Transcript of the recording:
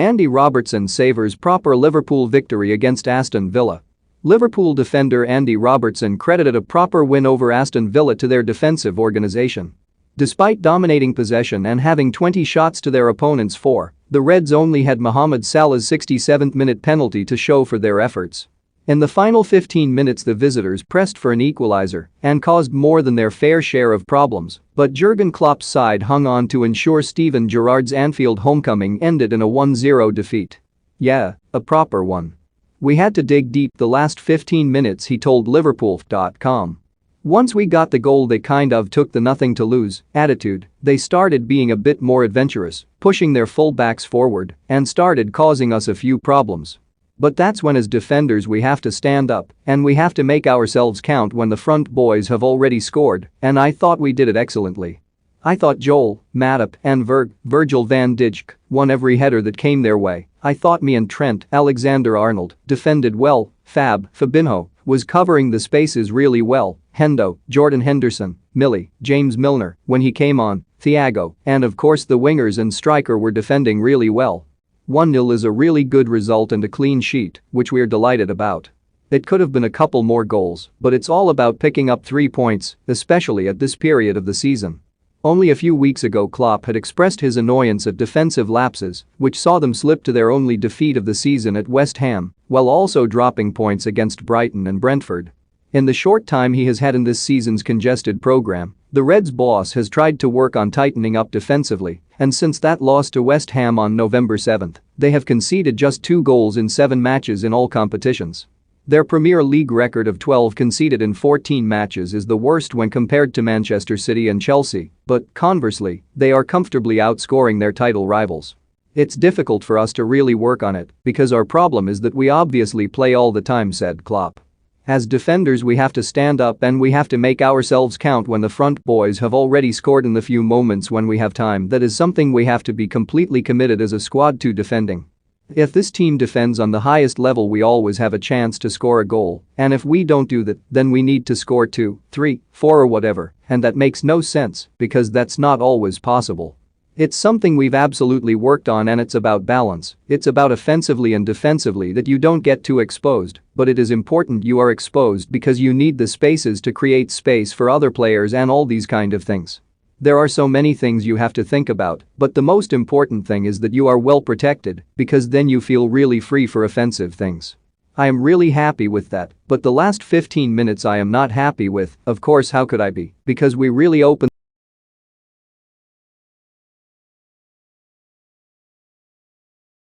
Andy Robertson savours proper Liverpool victory against Aston Villa. Liverpool defender Andy Robertson credited a proper win over Aston Villa to their defensive organisation. Despite dominating possession and having 20 shots to their opponent's 4, the Reds only had Mohamed Salah's 67th-minute penalty to show for their efforts. In the final 15 minutes the visitors pressed for an equaliser and caused more than their fair share of problems, but Jurgen Klopp's side hung on to ensure Steven Gerrard's Anfield homecoming ended in a 1-0 defeat. Yeah, a proper one. We had to dig deep the last 15 minutes, he told Liverpool.com. Once we got the goal they kind of took the nothing to lose attitude, they started being a bit more adventurous, pushing their fullbacks forward, and started causing us a few problems. But that's when as defenders we have to stand up and we have to make ourselves count when the front boys have already scored, and I thought we did it excellently. I thought Joel, Matip and Virgil van Dijk won every header that came their way. I thought me and Trent Alexander-Arnold defended well, Fabinho was covering the spaces really well, Hendo, Jordan Henderson, Millie, James Milner when he came on, Thiago, and of course the wingers and striker were defending really well. 1-0 is a really good result and a clean sheet, which we're delighted about. It could have been a couple more goals, but it's all about picking up 3 points, especially at this period of the season. Only a few weeks ago Klopp had expressed his annoyance at defensive lapses, which saw them slip to their only defeat of the season at West Ham, while also dropping points against Brighton and Brentford. In the short time he has had in this season's congested program, the Reds boss has tried to work on tightening up defensively, and since that loss to West Ham on November 7, they have conceded just 2 goals in 7 matches in all competitions. Their Premier League record of 12 conceded in 14 matches is the worst when compared to Manchester City and Chelsea, but conversely, they are comfortably outscoring their title rivals. It's difficult for us to really work on it because our problem is that we obviously play all the time, said Klopp. As defenders we have to stand up and we have to make ourselves count when the front boys have already scored in the few moments when we have time. That is something we have to be completely committed as a squad to defending. If this team defends on the highest level we always have a chance to score a goal, and if we don't do that then we need to score 2, 3, 4 or whatever, and that makes no sense because that's not always possible. It's something we've absolutely worked on and it's about balance, it's about offensively and defensively that you don't get too exposed, but it is important you are exposed because you need the spaces to create space for other players and all these kind of things. There are so many things you have to think about, but the most important thing is that you are well protected because then you feel really free for offensive things. I am really happy with that, but the last 15 minutes I am not happy with, of course how could I be, because we really opened